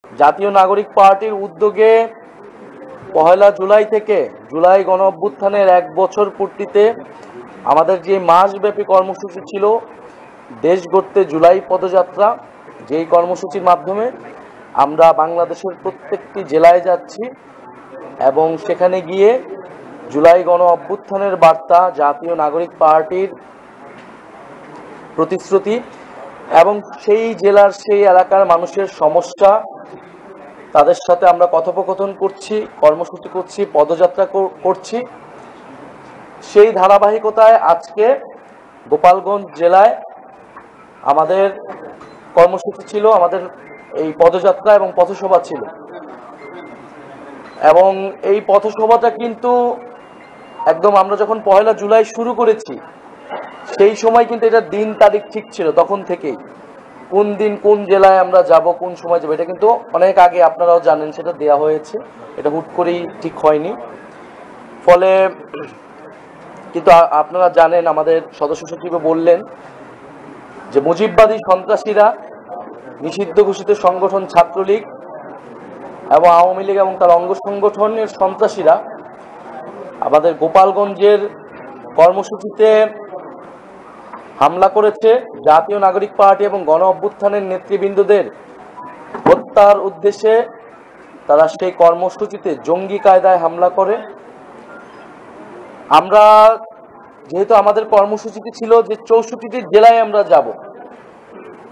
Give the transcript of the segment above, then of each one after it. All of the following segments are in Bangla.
জাতীয় নাগরিক পার্টির উদ্যোগে পহেলা জুলাই থেকে জুলাই গণ অভ্যুত্থানের 1 বছর পূর্তিতে আমাদের যে মাসব্যাপী কর্মসূচি ছিল দেশ গড়তে জুলাই পদযাত্রা, যেই কর্মসূচির মাধ্যমে আমরা বাংলাদেশের প্রত্যেকটি জেলায় যাচ্ছি এবং সেখানে গিয়ে জুলাই গণ অভ্যুত্থানের বার্তা, জাতীয় নাগরিক পার্টির প্রতিশ্রুতি এবং সেই জেলার সেই এলাকার মানুষের সমস্যা, তাদের সাথে আমরা কথোপকথন করছি, কর্মসূচি করছি, পদযাত্রা করছি। সেই ধারাবাহিকতায় আজকে গোপালগঞ্জ জেলায় আমাদের কর্মসূচি ছিল, আমাদের এই পদযাত্রা এবং পথসভা ছিল। এবং এই পথসভাটা কিন্তু একদম আমরা যখন পহেলা জুলাই শুরু করেছি সেই সময় কিন্তু এটা দিন তারিখ ঠিক ছিল, তখন থেকেই কোন দিন কোন জেলায় আমরা যাব, কোন সময় যাব, এটা কিন্তু অনেক আগে আপনারাও জানেন সেটা দেয়া হয়েছে, এটা হুট করেই ঠিক হয়নি। ফলে কিন্তু আপনারা জানেন, আমাদের সদস্য সচিবও বললেন যে মুজিববাদী সন্ত্রাসীরা, নিষিদ্ধ ঘোষিত সংগঠন ছাত্রলীগ এবং আওয়ামী লীগ এবং তার অঙ্গ সংগঠনের সন্ত্রাসীরা আমাদের গোপালগঞ্জের কর্মসূচিতে হামলা করেছে। জাতীয় নাগরিক পার্টি এবং গণ অভ্যুত্থানের নেতৃবৃন্দদের হত্যার উদ্দেশ্যে তারা সেই কর্মসূচিতে জঙ্গি কায়দায় হামলা করে। আমরা যেহেতু আমাদের কর্মসূচিটি ছিল যে 64টি জেলায় আমরা যাব,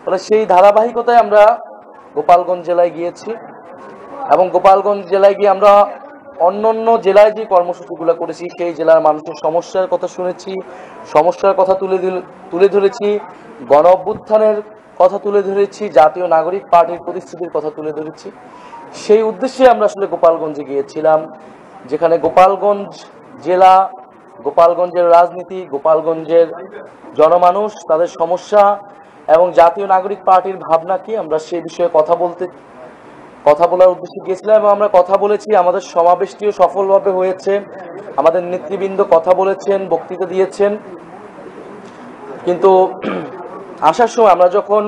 ফলে সেই ধারাবাহিকতায় আমরা গোপালগঞ্জ জেলায় গিয়েছি এবং গোপালগঞ্জ জেলায় গিয়ে আমরা অন্যান্য জেলায় যে কর্মসূচিগুলো করেছি সেই জেলার মানুষের সমস্যার কথা শুনেছি, সমস্যার কথা তুলে ধরেছি, গণ অভ্যুত্থানের কথা তুলে ধরেছি, জাতীয় নাগরিক পার্টির প্রতিশ্রুতির কথা তুলে ধরেছি। সেই উদ্দেশ্যে আমরা আসলে গোপালগঞ্জে গিয়েছিলাম, যেখানে গোপালগঞ্জ জেলা, গোপালগঞ্জের রাজনীতি, গোপালগঞ্জের জনমানুষ, তাদের সমস্যা এবং জাতীয় নাগরিক পার্টির ভাবনা কি, আমরা সেই বিষয়ে কথা বলার উদ্দেশ্যে গিয়েছিলাম এবং আমরা কথা বলেছি। আমাদের সমাবেশটিও সফলভাবে হয়েছে, আমাদের নেতৃবৃন্দ কথা বলেছেন, বক্তৃতা দিয়েছেন। কিন্তু আসার সময় আমরা যখন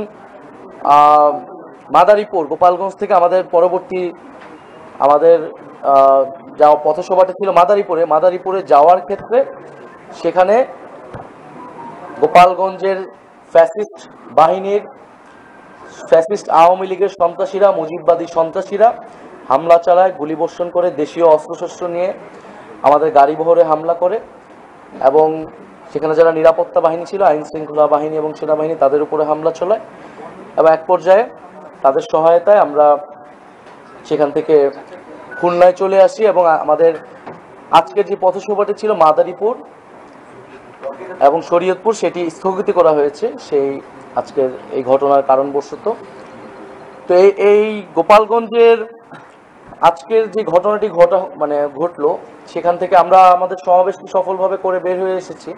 মাদারীপুর, গোপালগঞ্জ থেকে আমাদের পরবর্তী যাওয়া পথসভাটা ছিল মাদারীপুরে যাওয়ার ক্ষেত্রে সেখানে গোপালগঞ্জের ফ্যাসিস্ট আওয়ামী লীগের সন্ত্রাসীরা, মুজিববাদী সন্ত্রাসীরা হামলা চালায়, গুলিবর্ষণ করে, দেশীয় অস্ত্রশস্ত্র নিয়ে আমাদের গাড়িবহরে হামলা করে এবং সেখানে যারা নিরাপত্তা বাহিনী ছিল, আইন শৃঙ্খলা বাহিনী এবং সেনাবাহিনী, তাদের উপরে হামলা চালায় এবং এক পর্যায়ে তাদের সহায়তায় আমরা সেখান থেকে খুলনায় চলে আসি এবং আমাদের আজকের যে পথসভাটি ছিল মাদারীপুর এবং শরীয়তপুর, সেটি স্থগিত করা হয়েছে সেই আজকের এই ঘটনার কারণবশত। তো এই গোপালগঞ্জের আজকের যে ঘটনাটি ঘটলো, সেখান থেকে আমরা আমাদের সমাবেশটি সফলভাবে করে বের হয়ে এসেছি।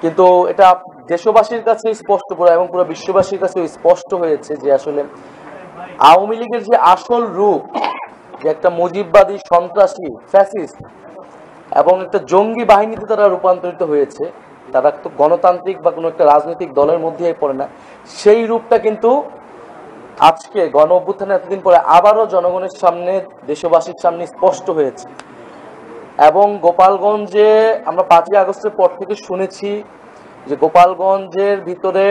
কিন্তু এটা দেশবাসীর কাছে স্পষ্ট করা এবং পুরো বিশ্ববাসীর কাছে স্পষ্ট হয়েছে যে আসলে আওয়ামী লীগের যে আসল রূপ, যে একটা মুজিববাদী সন্ত্রাসী ফ্যাসিস্ট এবং একটা জঙ্গি বাহিনীতে তারা রূপান্তরিত হয়েছে, তারা তো গণতান্ত্রিক বা কোনো একটা রাজনৈতিক দলের মধ্যেই পড়ে না, সেই রূপটা কিন্তু আজকে গণ অভ্যুত্থানের এতদিন পরে আবারও জনগণের সামনে, দেশবাসীর সামনে স্পষ্ট হয়েছে। এবং গোপালগঞ্জে আমরা 5ই আগস্টের পর থেকে শুনেছি যে গোপালগঞ্জের ভিতরে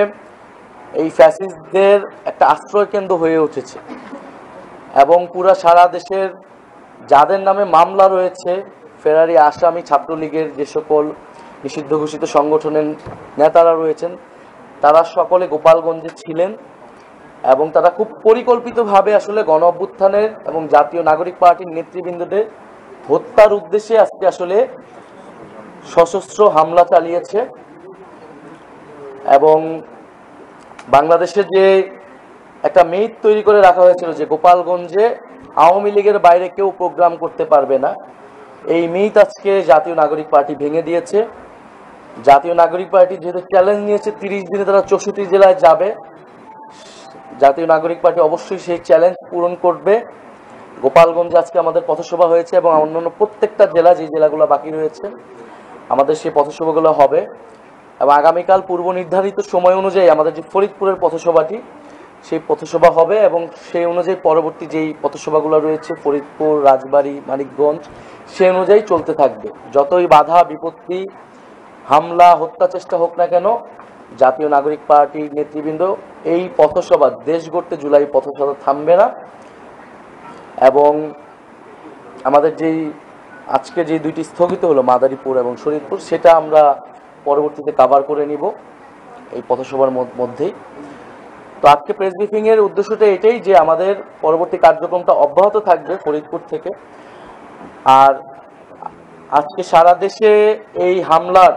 এই ফ্যাসিস্টদের একটা আশ্রয় কেন্দ্র হয়ে উঠেছে এবং পুরা সারা দেশের যাদের নামে মামলা রয়েছে, ফেরারি আসামি, ছাত্রলীগের যে সকল নিষিদ্ধ ঘোষিত সংগঠনের নেতারা রয়েছেন, তারা সকলে গোপালগঞ্জে ছিলেন এবং তারা খুব পরিকল্পিতভাবে আসলে গণ অভ্যুত্থানের এবং জাতীয় নাগরিক পার্টির নেতৃবৃন্দদের হত্যার উদ্দেশ্যে আজকে আসলে সশস্ত্র হামলা চালিয়েছে। এবং বাংলাদেশে যে একটা মিথ তৈরি করে রাখা হয়েছিল যে গোপালগঞ্জে আওয়ামী লীগের বাইরে কেউ প্রোগ্রাম করতে পারবে না, এই মিথ আজকে জাতীয় নাগরিক পার্টি ভেঙে দিয়েছে। জাতীয় নাগরিক পার্টি যেহেতু চ্যালেঞ্জ নিয়েছে 30 দিনে তারা 64 জেলায় যাবে, জাতীয় নাগরিক পার্টি অবশ্যই সেই চ্যালেঞ্জ পূরণ করবে। গোপালগঞ্জে আজকে আমাদের পথসভা হয়েছে এবং অন্যান্য প্রত্যেকটা জেলা, যে জেলাগুলো বাকি রয়েছে, আমাদের সেই পথসভাগুলো হবে এবং আগামীকাল পূর্ব নির্ধারিত সময় অনুযায়ী আমাদের যে ফরিদপুরের পথসভাটি, সেই পথসভা হবে এবং সেই অনুযায়ী পরবর্তী যেই পথসভাগুলো রয়েছে ফরিদপুর, রাজবাড়ী, মানিকগঞ্জ, সেই অনুযায়ী চলতে থাকবে। যতই বাধা বিপত্তি, হামলা, হত্যা চেষ্টা হোক না কেন, জাতীয় নাগরিক পার্টির নেতৃবৃন্দ এই পথসভা, দেশ গড়তে জুলাই পথসভা থামবে না। এবং আমাদের যেই আজকে যে দুইটি স্থগিত হলো মাদারীপুর এবং শরীয়তপুর, সেটা আমরা পরবর্তীতে কাভার করে নিব এই পথসভার মধ্যেই। তো আজকে প্রেস ব্রিফিং এর উদ্দেশ্যটা এটাই যে আমাদের পরবর্তী কার্যক্রমটা অব্যাহত থাকবে ফরিদপুর থেকে। আর আজকে সারা দেশে এই হামলার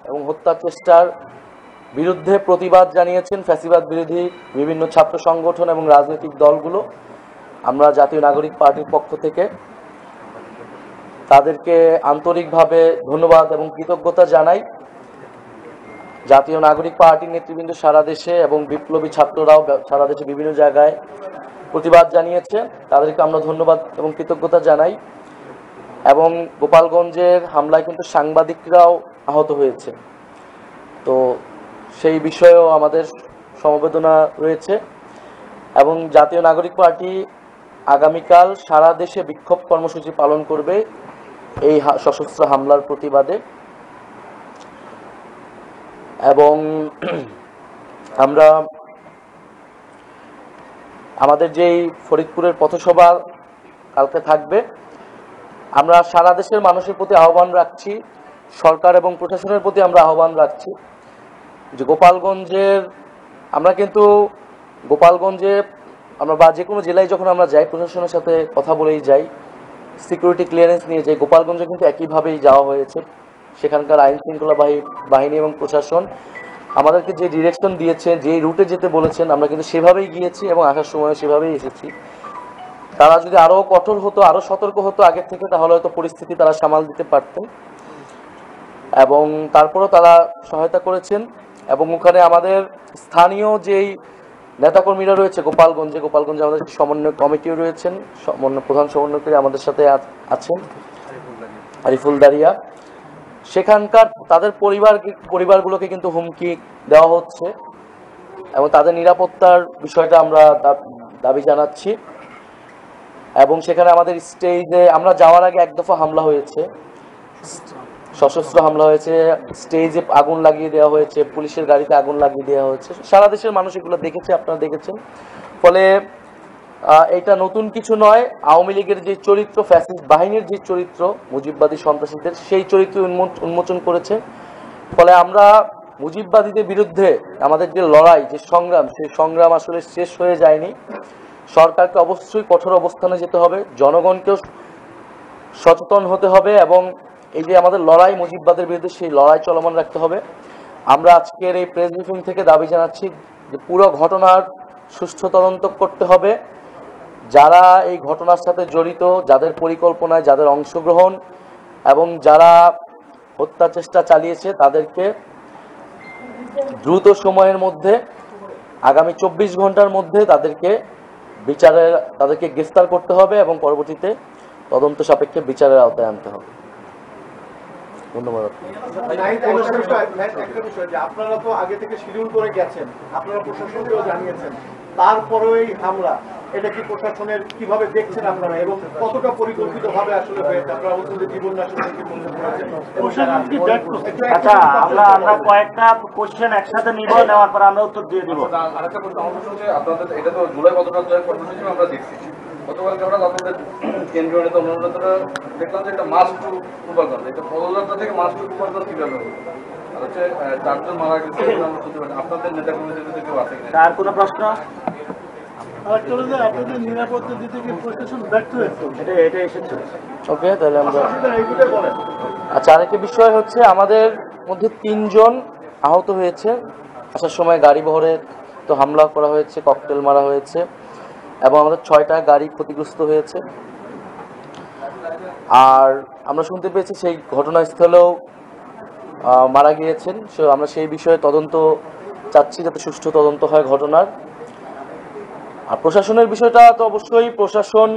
এবং হত্যা চেষ্টার বিরুদ্ধে প্রতিবাদ জানিয়েছেন ফ্যাসিবাদ বিরোধী বিভিন্ন ছাত্র সংগঠন এবং রাজনৈতিক দলগুলো। আমরা জাতীয় নাগরিক পার্টির পক্ষ থেকে তাদেরকে আন্তরিকভাবে ধন্যবাদ এবং কৃতজ্ঞতা জানাই। জাতীয় নাগরিক পার্টির নেতৃবৃন্দ সারা দেশে এবং বিপ্লবী ছাত্ররাও সারা দেশে বিভিন্ন জায়গায় প্রতিবাদ জানিয়েছে, তাদেরকে আমরা ধন্যবাদ এবং কৃতজ্ঞতা জানাই। এবং গোপালগঞ্জের হামলায় কিন্তু সাংবাদিকরাও আহত হয়েছে, তো সেই বিষয়েও আমাদের সমবেদনা রয়েছে। এবং জাতীয় নাগরিক পার্টি আগামীকাল সারা দেশে বিক্ষোভ কর্মসূচি পালন করবে এই সশস্ত্র হামলার প্রতিবাদে। এবং আমরা আমাদের যেই ফরিদপুরের পথসভা কালকে থাকবে, আমরা সারা দেশের মানুষের প্রতি আহ্বান রাখছি, সরকার এবং প্রশাসনের প্রতি আমরা আহ্বান রাখছি যে আমরা কিন্তু গোপালগঞ্জে আমরা বা যে কোনো জেলায় যখন আমরা যাই প্রশাসনের সাথে কথা বলেই যাই, সিকিউরিটি ক্লিয়ারেন্স নিয়ে যাই। গোপালগঞ্জে কিন্তু একইভাবেই যাওয়া হয়েছে, সেখানকার আইন শৃঙ্খলা বাহিনী এবং প্রশাসন আমাদেরকে যে ডিরেকশন দিয়েছেন, যে রুটে যেতে বলেছেন, আমরা কিন্তু সেভাবেই গিয়েছি এবং আসার সময় সেভাবেই এসেছি। তারা যদি আরো কঠোর হতো, আরো সতর্ক হতো আগের থেকে, তাহলে হয়তো পরিস্থিতি তারা সামাল দিতে পারতেন। এবং তারপরও তারা সহায়তা করেছেন। এবং ওখানে আমাদের স্থানীয় যেই নেতাকর্মীরা রয়েছে গোপালগঞ্জে আমাদের সমন্বয় কমিটিও রয়েছেন, প্রধান সমন্বয়কারী আমাদের সাথে আছেন আরিফুল দারিয়া। সেখানকার তাদের পরিবারগুলোকে কিন্তু হুমকি দেওয়া হচ্ছে এবং তাদের নিরাপত্তার বিষয়টা আমরা দাবি জানাচ্ছি। এবং সেখানে আমাদের স্টেজে আমরা যাওয়ার আগে এক দফা হামলা হয়েছে, সশস্ত্র হামলা হয়েছে, স্টেজে আগুন লাগিয়ে দেওয়া হয়েছে, পুলিশের গাড়িতে আগুন লাগিয়ে দেওয়া হয়েছে। সারা দেশের মানুষ এগুলো দেখেছে, আপনারা দেখেছেন। ফলে এটা নতুন কিছু নয়। আওয়ামী লীগের যে চরিত্র, ফ্যাসিস্ট বাহিনীর যে চরিত্র, মুজিববাদী সন্ত্রাসীদের, সেই চরিত্র উন্মোচন করেছে। ফলে আমরা মুজিববাদীদের বিরুদ্ধে আমাদের যে লড়াই, যে সংগ্রাম, সেই সংগ্রাম আসলে শেষ হয়ে যায়নি। সরকারকে অবশ্যই কঠোর অবস্থানে যেতে হবে, জনগণকেও সচেতন হতে হবে এবং এই যে আমাদের লড়াই মুজিববাদের বিরুদ্ধে, সেই লড়াই চলমান রাখতে হবে। আমরা আজকের এই প্রেস ব্রিফিং থেকে দাবি জানাচ্ছি যে পুরো ঘটনার সুষ্ঠু তদন্ত করতে হবে। যারা এই ঘটনার সাথে জড়িত, যাদের পরিকল্পনায়, যাদের অংশগ্রহণ এবং যারা হত্যা চেষ্টা চালিয়েছে, তাদেরকে দ্রুত সময়ের মধ্যে, আগামী 24 ঘন্টার মধ্যে তাদেরকে গ্রেফতার করতে হবে এবং পরবর্তীতে তদন্ত সাপেক্ষে বিচারের আওতায় আনতে হবে। ধন্যবাদ। আপনারা তো আগে থেকে শিডিউল করে গেছেন, আপনারা প্রশাসনকেও জানিয়েছেন, তারপরেও এই হামলা, এটা কি প্রশাসনের কিভাবে দেখছেন আপনারা এবং কতটা পরিকল্পিত ভাবে আসলে হয়েছে? আপনারা বলছেন যে জীবন নাশ করেছে। আচ্ছা, আমরা কয়েকটা কোশ্চেন একসাথে নিব, নেওয়ার পর আমরা উত্তর দিয়ে দিব। আরেকটা প্রশ্ন হচ্ছে, আপনাদের এটা তো জুলাই পদযাত্রার কর্মসূচি আমরা দেখছি। গতকালকে আমরা আপনাদের কেন্দ্রীয় নেতা অনুরোধরা দেখলাম যে এটা মাস টু গোপালগঞ্জ, এটা পদযাত্রা থেকে মাস টু গোপালগঞ্জ কিভাবে হবে? আর হচ্ছে 4 জন মারা গেছে, আপনাদের নেতা কর্মীদের যদি কেউ আছে কিনা? আর কোনো প্রশ্ন? আপনাদের নিরাপত্তা দিতে গিয়ে প্রশাসন ব্যর্থ হয়েছে, এটা এসেছে। ওকে, তাহলে আমরা আচ্ছা, আরেকটা বিষয় হচ্ছে আমাদের মধ্যে 3 জন আহত হয়েছে। আসার সময় গাড়ি বহরে তো হামলা করা হয়েছে, ককটেল মারা হয়েছে এবং আমাদের 6টা গাড়ি ক্ষতিগ্রস্ত হয়েছে। আর আমরা শুনতে পেয়েছি সেই ঘটনাস্থলেও মারা গিয়েছেন। আমরা সেই বিষয়ে তদন্ত চাচ্ছি, যাতে সুষ্ঠু তদন্ত হয় ঘটনার। আর প্রশাসনের বিষয়টা তো অবশ্যই প্রশাসন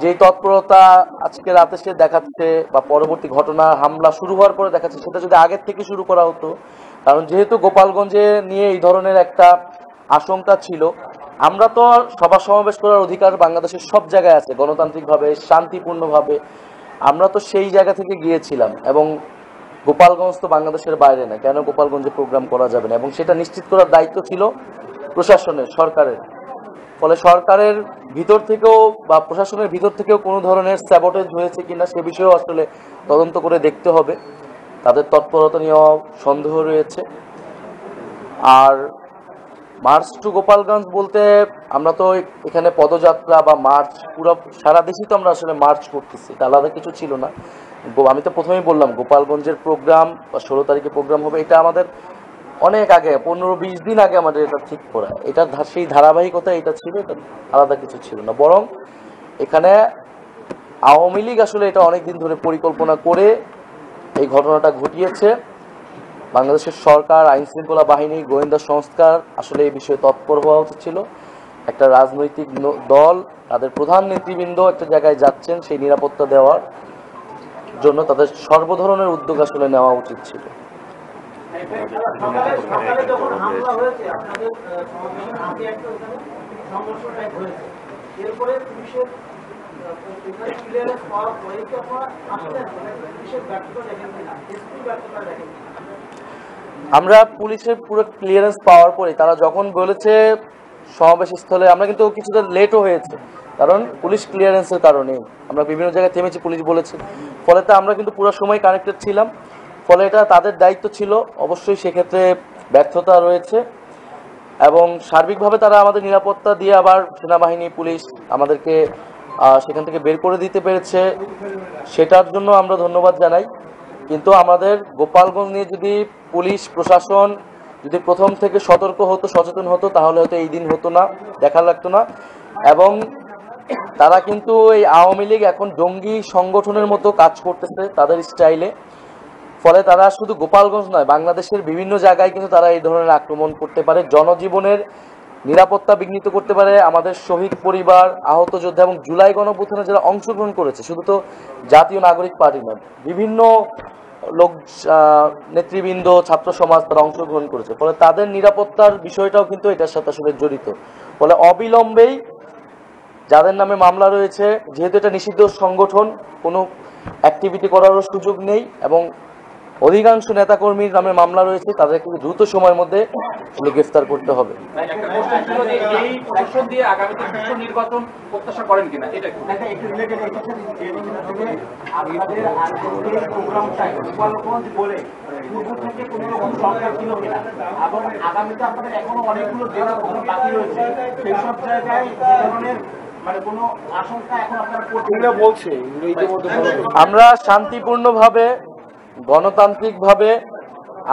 যেই তৎপরতা আজকে রাতে সে দেখাচ্ছে বা পরবর্তী ঘটনা হামলা শুরু হওয়ার পরে দেখাচ্ছে, সেটা যদি আগের থেকে শুরু করা হতো। কারণ যেহেতু গোপালগঞ্জে নিয়ে এই ধরনের একটা আশঙ্কা ছিল। আমরা তো সভা সমাবেশ করার অধিকার বাংলাদেশের সব জায়গায় আছে, গণতান্ত্রিকভাবে শান্তিপূর্ণভাবে। আমরা তো সেই জায়গা থেকে গিয়েছিলাম, এবং গোপালগঞ্জ তো বাংলাদেশের বাইরে না, কেন গোপালগঞ্জে প্রোগ্রাম করা যাবে না, এবং সেটা নিশ্চিত করার দায়িত্ব ছিল প্রশাসনের, সরকারের। ফলে সরকারের ভিতর থেকেও বা প্রশাসনের ভিতর থেকেও কোনো ধরনের স্যাবোটেজ হয়েছে কিনা সে বিষয়েও আসলে তদন্ত করে দেখতে হবে। তাদের তৎপরতা নিয়েও সন্দেহ রয়েছে। আর মার্চ টু গোপালগঞ্জ বলতে আমরা তো এখানে পদযাত্রা বা মার্চ পুরো সারা দেশেই তো আমরা আসলে মার্চ করতেছি, এটা আলাদা কিছু ছিল না। আমি তো প্রথমেই বললাম গোপালগঞ্জের প্রোগ্রাম বা 16 তারিখে প্রোগ্রাম হবে, এটা আমাদের অনেক আগে 15-20 দিন আগে আমাদের এটা ঠিক করা, এটা সেই ধারাবাহিকতা এটা ছিল, এটা আলাদা কিছু ছিল না। বরং এখানে আওয়ামী লীগ আসলে এটা অনেক দিন ধরে পরিকল্পনা করে এই ঘটনাটা ঘটিয়েছে। বাংলাদেশের সরকার, আইন শৃঙ্খলা বাহিনী, গোয়েন্দা সংস্কার আসলে এই বিষয়ে তৎপর হওয়া উচিত ছিল। একটা রাজনৈতিক দল, তাদের প্রধান নেতৃবৃন্দ একটা জায়গায় যাচ্ছেন, সেই নিরাপত্তা দেওয়ার জন্য তাদের সর্বধরনের উদ্যোগ আসলে নেওয়া উচিত ছিল। আমরা পুলিশের পুরো ক্লিয়ারেন্স পাওয়ার পরে তারা যখন বলেছে সমাবেশ স্থলে, আমরা কিন্তু কিছুটা লেটও হয়েছে, কারণ পুলিশ ক্লিয়ারেন্সের কারণে আমরা বিভিন্ন জায়গায় থেমেছি, পুলিশ বলেছে। ফলে তো আমরা কিন্তু পুরো সময় কানেক্টেড ছিলাম, ফলে এটা তাদের দায়িত্ব ছিল। অবশ্যই সেক্ষেত্রে ব্যর্থতা রয়েছে, এবং সার্বিকভাবে তারা আমাদের নিরাপত্তা দিয়ে আবার সেনাবাহিনী, পুলিশ আমাদেরকে সেখান থেকে বের করে দিতে পেরেছে, সেটার জন্য আমরা ধন্যবাদ জানাই। কিন্তু আমাদের গোপালগঞ্জ নিয়ে যদি পুলিশ প্রশাসন যদি প্রথম থেকে সতর্ক হতো, সচেতন হতো, তাহলে হয়তো এই দিন হতো না, দেখা লাগতো না। এবং তারা কিন্তু এই আওয়ামী লীগ এখন জঙ্গি সংগঠনের মতো কাজ করতেছে তাদের স্টাইলে। ফলে তারা শুধু গোপালগঞ্জ নয়, বাংলাদেশের বিভিন্ন জায়গায় কিন্তু তারা এই ধরনের আক্রমণ করতে পারে, জনজীবনের নিরাপত্তা বিঘ্নিত করতে পারে। আমাদের শহীদ পরিবার, আহত যোদ্ধা এবং জুলাই গণঅভ্যুত্থানে যারা অংশগ্রহণ করেছে, শুধু তো জাতীয় নাগরিক পার্টি নয়, বিভিন্ন লোক, নেতৃবৃন্দ, ছাত্র সমাজ তারা অংশগ্রহণ করেছে। ফলে তাদের নিরাপত্তার বিষয়টাও কিন্তু এটার সাথে আসলে জড়িত। ফলে অবিলম্বেই যাদের নামে মামলা রয়েছে, যেহেতু এটা নিষিদ্ধ সংগঠন, কোনো অ্যাক্টিভিটি করারও সুযোগ নেই, এবং অধিকাংশ নেতাকর্মীর নামে মামলা রয়েছে, তাদেরকে দ্রুত সময়ের মধ্যে গ্রেফতার করতে হবে। আমরা শান্তিপূর্ণভাবে, গণতান্ত্রিকভাবে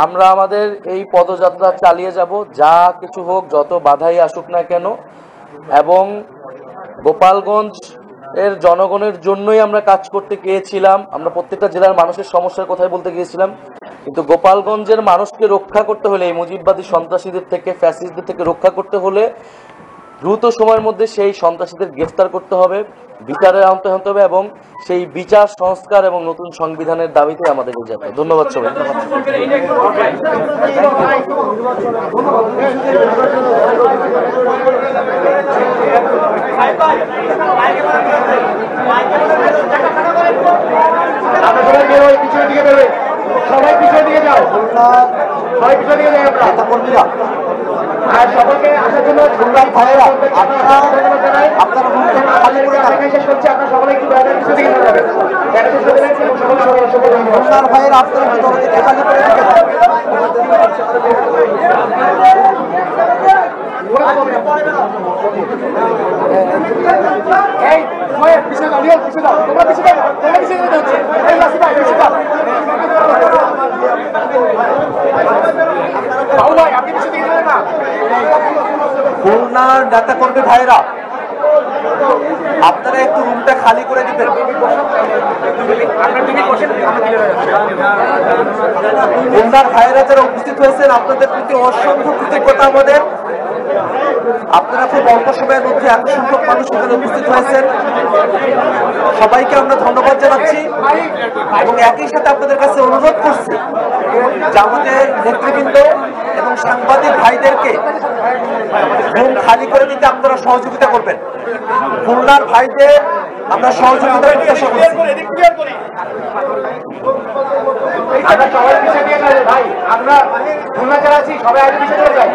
আমরা আমাদের এই পদযাত্রা চালিয়ে যাব, যা কিছু হোক, যত বাধাই আসুক না কেন। এবং গোপালগঞ্জ এর জনগণের জন্যই আমরা কাজ করতে গিয়েছিলাম, আমরা প্রত্যেকটা জেলার মানুষের সমস্যার কথাই বলতে গিয়েছিলাম। কিন্তু গোপালগঞ্জের মানুষকে রক্ষা করতে হলে, এই মুজিববাদী সন্ত্রাসীদের থেকে, ফ্যাসিস্টদের থেকে রক্ষা করতে হলে দ্রুত সময়ের মধ্যে সেই সন্ত্রাসীদের গ্রেফতার করতে হবে, বিচারের আওতায় আনতে হবে, এবং সেই বিচার, সংস্কার এবং নতুন সংবিধানের দাবিতে আমাদের এই যাত্রা। ধন্যবাদ সবাই। সবাই পিছনে দিয়ে যাও, সবাই পিছনে দিয়ে যাই। আমরা কর্মীরা আর সকলকে আসার জন্য ধন্যবাদ ভাইয়েরা। আপনারা খালি করে শেষ করছে, আপনারা সকলে একটু পিছনে দিকে যাবেন। ভাইয়েরা আপনারা একটু খালি করে পিছিয়ে দাও, পিছিয়ে দাও, তোমরা পিছিয়ে দাও, তোমরা পিছিয়ে দিতে হচ্ছে। খুলনার নেতা কর্মী ভাইরা, আপনারা একটু রুমটা খালি করে দিবেন। খুলনার ভাইরা যারা উপস্থিত হয়েছেন, আপনাদের প্রতি অসংখ্য কৃতজ্ঞতা আমাদের। আপনারা খুব অল্প সময়ের মধ্যে এত সংখ্যক মানুষ এখানে উপস্থিত হয়েছেন, সবাইকে আমরা ধন্যবাদ জানাচ্ছি। এবং একই সাথে আপনাদের কাছে অনুরোধ করছি যে আমাদের নেতৃবৃন্দ এবং এবং সাংবাদিক ভাইদেরকে রুম খালি করে দিতে আপনারা সহযোগিতা করবেন। খুলনার ভাইদের আমরা সহযোগিতা প্রত্যাশা করছি। আমরা সবাই পিছিয়ে দিয়ে যাই ভাই, আমরা খুলনা যারা আছি সবাই আগে পিছিয়ে চলে যাই।